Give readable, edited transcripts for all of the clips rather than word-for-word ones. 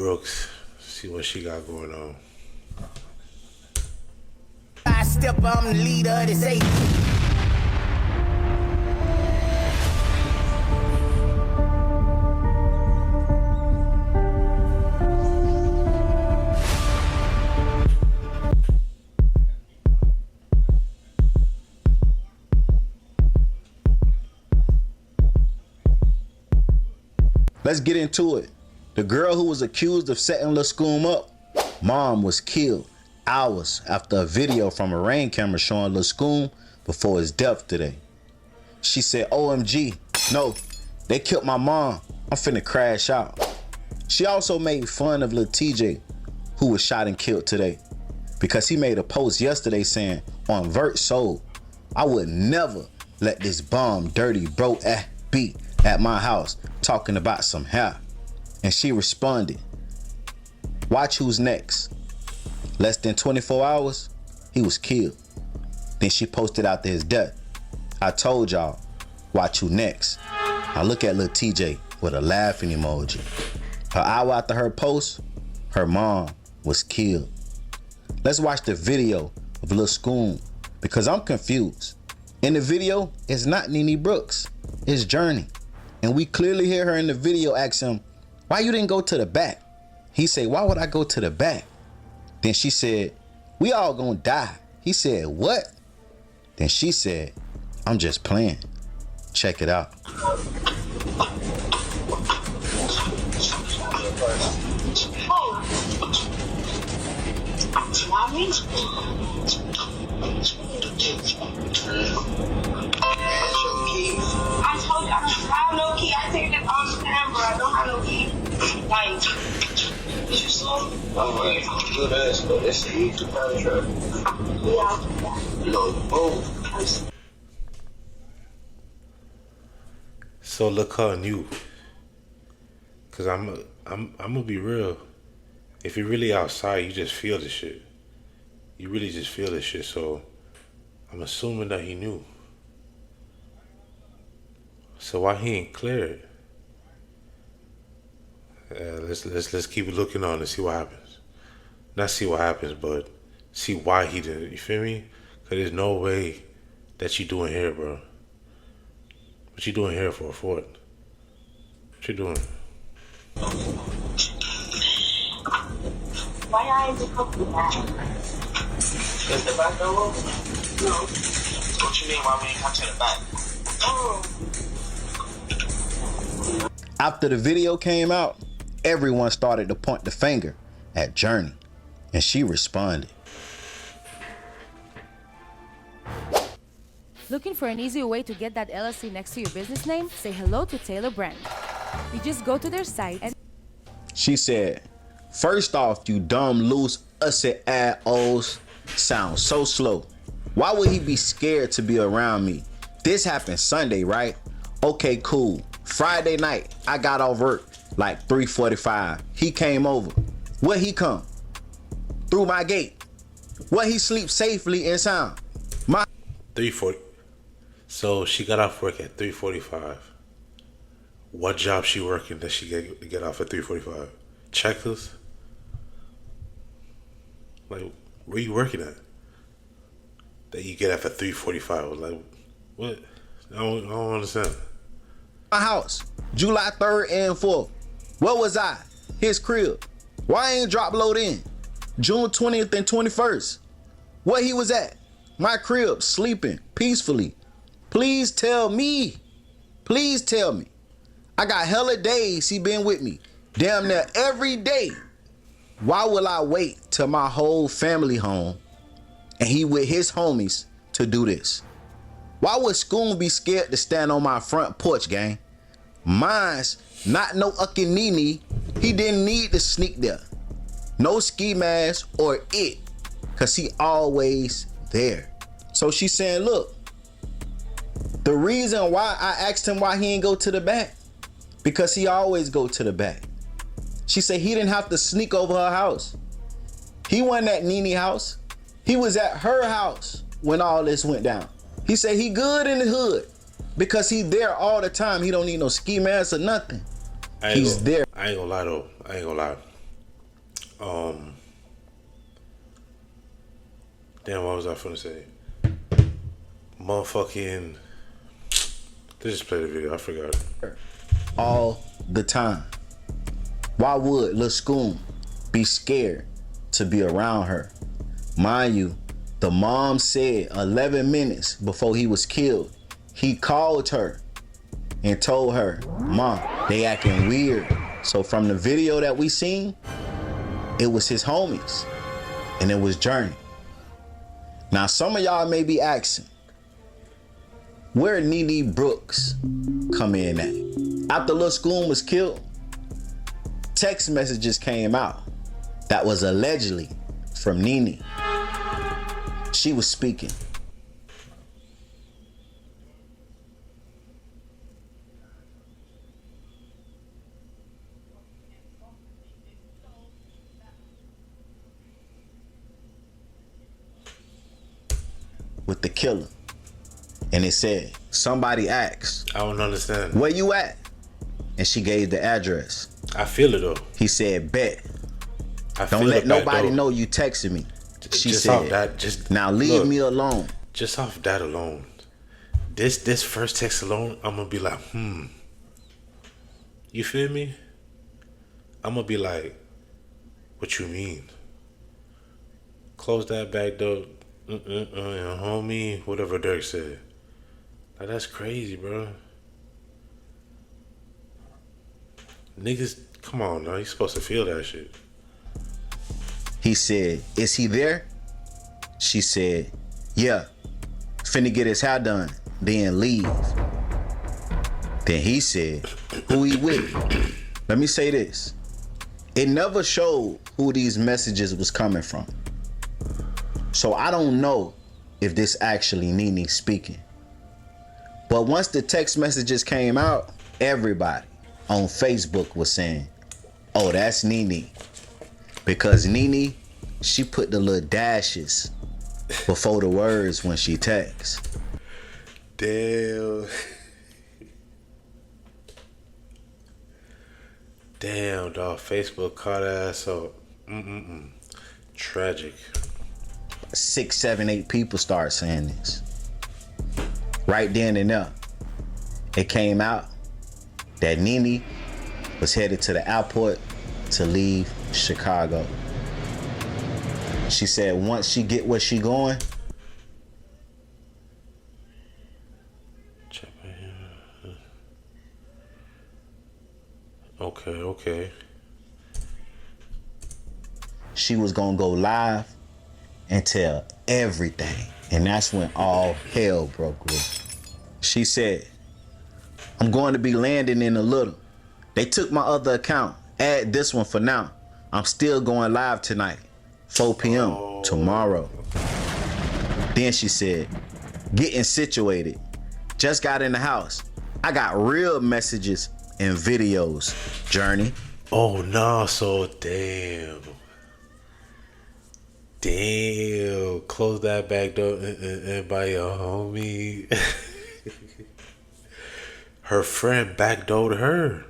Brooks. See what she got going on. I step, I'm the leader of this eight. Let's get into it. The girl who was accused of setting Lil Scoom up, mom was killed hours after a video from a Rain camera showing Lil Scoom before his death today. She said, OMG, no, they killed my mom. I'm finna crash out. She also made fun of Lil TJ, who was shot and killed today, because he made a post yesterday saying, on Vert Soul, I would never let this bum dirty bro be at my house talking about some hair. And she responded, watch who's next. Less than 24 hours, he was killed. Then she posted after his death, I told y'all, watch who next. I look at Lil TJ with a laughing emoji. An hour after her post, her mom was killed. Let's watch the video of Lil Scoom, because I'm confused. In the video, it's not Nene Brooks, it's Jurnee. And we clearly hear her in the video ask him, why you didn't go to the back? He said, why would I go to the back? Then she said, we all gonna die. He said, what? Then she said, I'm just playing. Check it out. I told you I don't have no key. I take it off camera. I don't have no key. Like, is you slow? Oh, right. Good ass, but it's easy to penetrate. Yeah. You know, boom. So look on you. Cause I'm gonna be real. If you're really outside, you just feel this shit. You really just feel this shit. So I'm assuming that he knew. So why he ain't cleared? Let's keep looking on and see what happens. Not see what happens, but see why he didn't. You feel me? Cause there's no way that you doing here, bro. What you doing here for? For what? What you doing? Why y'all ain't come to that? Is the back door open? No. What you mean, why we ain't come to the back? Oh. After the video came out, everyone started to point the finger at Jurnee, and she responded. Looking for an easier way to get that LLC next to your business name? Say hello to Taylor Brand. You just go to their site and... She said, first off, you dumb, loose, ussy assholes sound so slow. Why would he be scared to be around me? This happened Sunday, right? Okay, cool. Friday night, I got off work like 3:45. He came over. Where he come? Through my gate. Where he sleep safely and sound? 3:40. So she got off work at 3:45. What job she working that she get off at 3:45? Checkers? Like, where you working at? That you get off at 3:45. Like, what? I don't understand. My house, July 3rd and 4th. Where was I? His crib. Why ain't drop load in? June 20th and 21st. Where he was at? My crib, sleeping peacefully. Please tell me. Please tell me. I got hella days he been with me. Damn near every day. Why will I wait till my whole family home and he with his homies to do this? Why would Scoom be scared to stand on my front porch, gang? Mine's not no Nene. He didn't need to sneak there. No ski mask or it, cause he always there. So she's saying, look, the reason why I asked him why he ain't go to the back, because he always go to the back. She said he didn't have to sneak over her house. He wasn't at Nene house. He was at her house when all this went down. He said he good in the hood because he there all the time. He don't need no ski mask or nothing. He's there. I ain't gonna lie though. I ain't gonna lie. Damn, what was I finna say? Motherfucking. They just played the video. I forgot. All the time. Why would Lil Scoom be scared to be around her? Mind you, the mom said 11 minutes before he was killed, he called her and told her, Mom, they acting weird. So from the video that we seen, it was his homies and it was Jurnee. Now some of y'all may be asking, where Nene Brooks come in at? After Lil Scoom was killed, text messages came out that was allegedly from Nene. She was speaking. With the killer. And it said, somebody asked, I don't understand. where you at? And she gave the address. I feel it though. He said, bet. I Don't feel let it back nobody though. know you texted me. She Just off said, that, just now leave look, me alone. Just off that alone. This first text alone, I'm gonna be like, You feel me? I'm gonna be like, what you mean? Close that back door, homie. Whatever Dirk said. Like, that's crazy, bro. Niggas, come on, now. You supposed to feel that shit. He said, is he there? She said, yeah. Finna get his hair done, then leave. Then he said, who he with? Let me say this. It never showed who these messages was coming from. So I don't know if this actually Nene speaking. But once the text messages came out, everybody on Facebook was saying, oh, that's Nene. Because Nene, she put the little dashes before the words when she texts. Damn. Damn, dog. Facebook caught ass up. Tragic. 6, 7, 8 people start saying this. Right then and there, it came out that Nene was headed to the airport to leave Chicago. She said once she get where she going, Okay. she was gonna go live and tell everything. And that's when all hell broke loose. She said, I'm going to be landing in a little. They took my other account. Add this one for now. I'm still going live tonight, 4 p.m. tomorrow. Then she said, getting situated. Just got in the house. I got real messages and videos, Jurnee. Oh, no. So, damn. Close that back door and by your homie. Her friend backdoored her.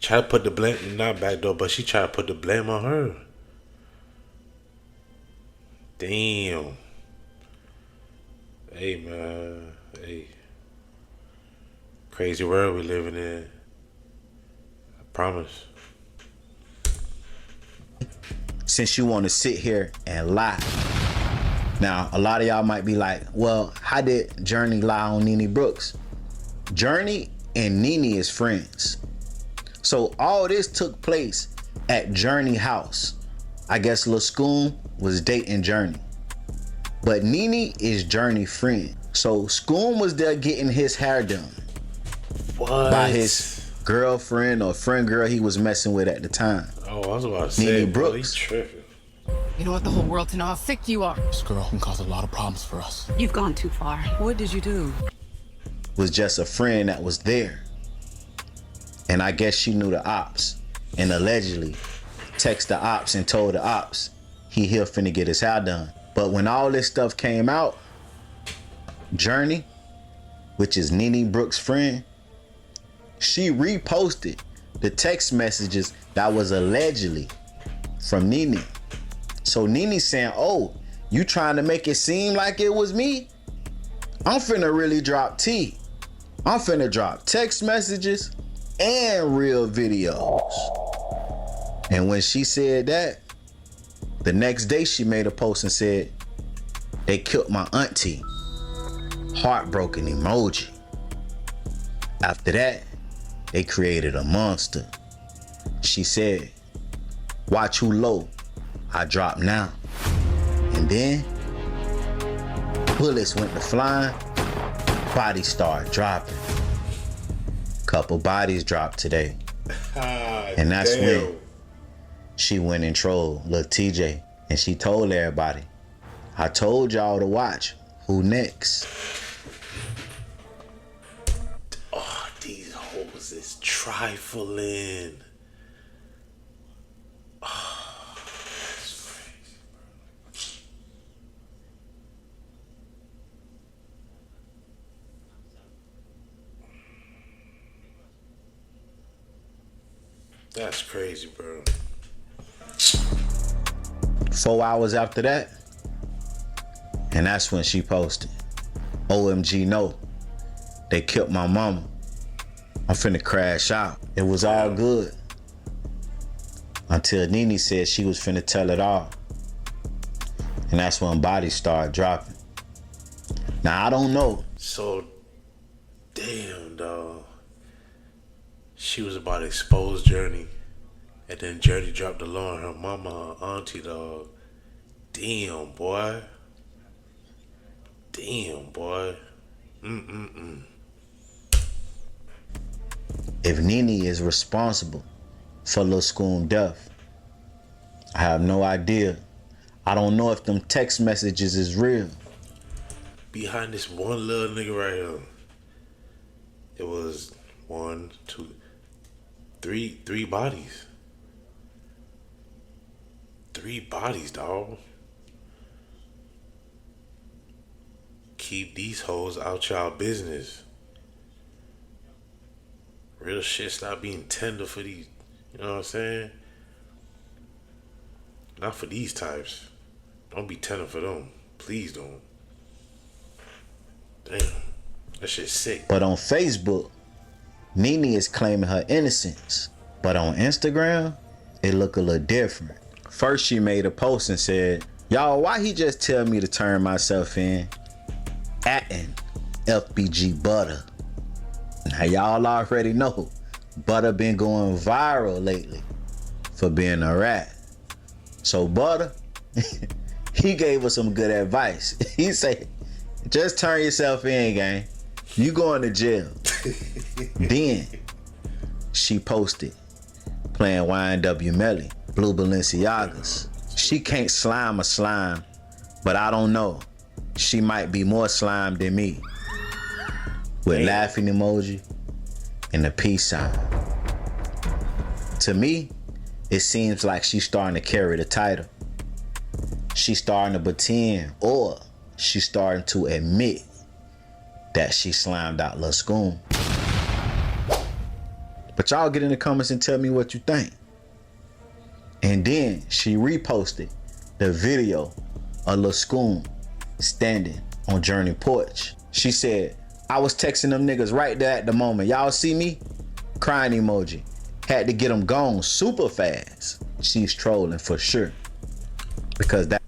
Try to put the blame, not backdoor, but she tried to put the blame on her. Damn. Hey, man. Hey. Crazy world we living in. I promise. Since you want to sit here and lie. Now, a lot of y'all might be like, well, how did Jurnee lie on Nene Brooks? Jurnee and Nene is friends. So all this took place at Jurnee house. I guess Lil Scoom was dating Jurnee. But Nene is Jurnee friend. So Scoom was there getting his hair done. What? By his girlfriend or friend girl he was messing with at the time. Oh, I was about to say, Nene bro, Brooks. he's tripping. You don't want the whole world to know how sick you are. This girl can cause a lot of problems for us. You've gone too far. What did you do? Was just a friend that was there. And I guess she knew the ops and allegedly texted the ops and told the ops he here finna get his hair done. But when all this stuff came out, Jurnee, which is Nene Brooks' friend, she reposted the text messages that was allegedly from Nene. So Nene saying, oh, you trying to make it seem like it was me? I'm finna really drop T. I'm finna drop text messages and real videos. And when she said that, the next day she made a post and said, they killed my auntie. Heartbroken emoji. After that, they created a monster. She said, watch who low, I drop now. And then, bullets went to flying, bodies started dropping. Couple bodies dropped today. And that's when she went and trolled Lil TJ. And she told everybody, I told y'all to watch who next. Oh, these hoes is trifling. Oh, that's crazy, bro. That's crazy, bro. 4 hours after that, and that's when she posted, OMG no, they killed my mama. I'm finna crash out. It was all good until Nene said she was finna tell it all. And that's when bodies started dropping. Now I don't know. So, damn, dog. She was about to expose Jurnee. And then Jurnee dropped the law on her mama, her auntie, dog. Damn, boy. Damn, boy. If Nene is responsible for Lil Scoom death, I have no idea. I don't know if them text messages is real. Behind this one little nigga right here, it was 3 bodies. 3 bodies, dog. Keep these hoes out y'all business. Real shit, stop being tender for these, you know what I'm saying? Not for these types. Don't be tender for them. Please don't. Damn. That shit's sick. But on Facebook, Nene is claiming her innocence. But on Instagram, it look a little different. First, she made a post and said, y'all, why he just tell me to turn myself in? Atting FBG Butter. Now, y'all already know Butter been going viral lately for being a rat. So Butter, he gave us some good advice. He said, just turn yourself in, gang. You going to jail. Then she posted playing YNW Melly, Blue Balenciagas. She can't slime a slime, but I don't know. She might be more slime than me. With laughing emoji and a peace sign. To me, it seems like she's starting to carry the title. She's starting to pretend, or she's starting to admit that she slimed out Lil Scoom. But y'all get in the comments and tell me what you think. And then she reposted the video of Lil Scoom standing on Jurnee porch. She said, I was texting them niggas right there at the moment. Y'all see me? Crying emoji. Had to get them gone super fast. She's trolling for sure. Because that.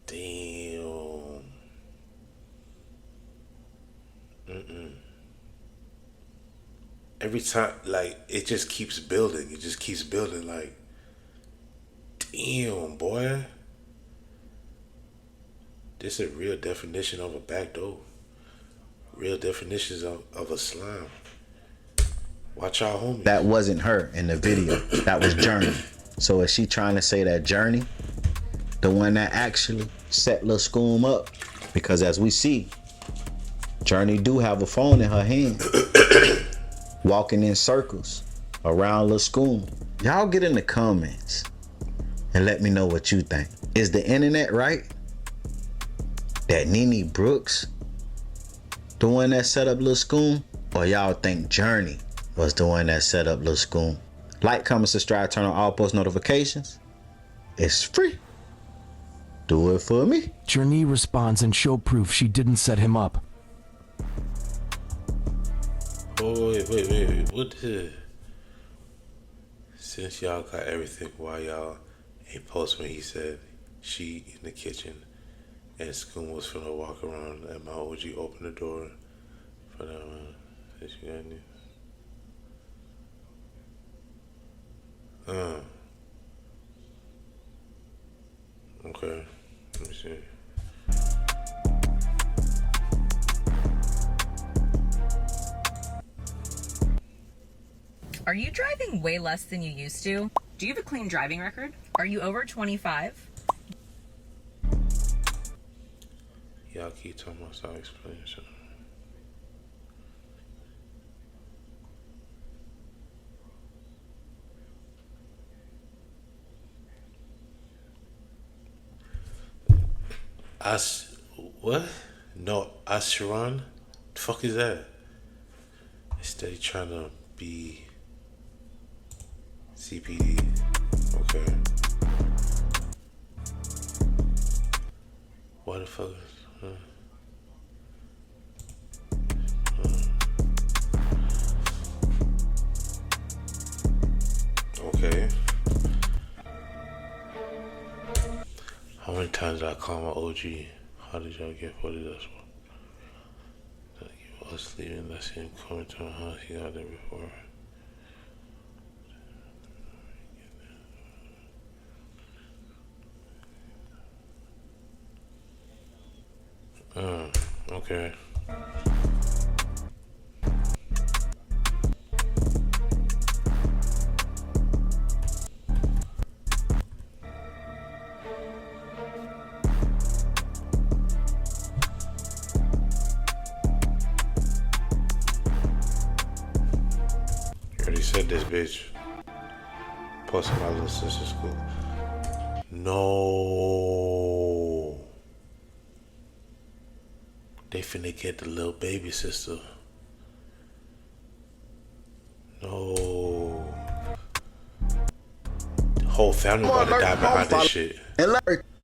Damn. Every time, like, it just keeps building. It just keeps building, like, damn, boy. This is a real definition of a backdoor. Real definitions of a slime. Watch y'all homies. That wasn't her in the video. That was Jurnee. So is she trying to say that Jurnee, the one that actually set Lil Scoom up? Because as we see, Jurnee do have a phone in her hand. Walking in circles around Lil Scoom. Y'all get in the comments and let me know what you think. Is the internet right that Nene Brooks the one that set up Lil Scoom? Or y'all think Jurnee was the one that set up Lil Scoom? Like, comment, subscribe, turn on all post notifications. It's free. Do it for me. Jurnee responds and show proof she didn't set him up. Oh, wait. What the? Since y'all got everything, why y'all ain't post when he said she in the kitchen and Scoom was finna walk around and my OG opened the door for that one? Since you got any? Okay. Let me see. Are you driving way less than you used to? Do you have a clean driving record? Are you over 25? Y'all keep talking about stop explaining something. What? No, Asheron? The fuck is that? Instead of trying to be CPD. Okay. What the fuck is Okay. How many times did I call my OG? How did y'all get for this one? That you was leaving, let's see him coming to my house. He got there before. Okay. You already said this, bitch. Plus my little sister's school. No. They finna get the little baby sister. No. The whole family about to die behind this shit. And Larry,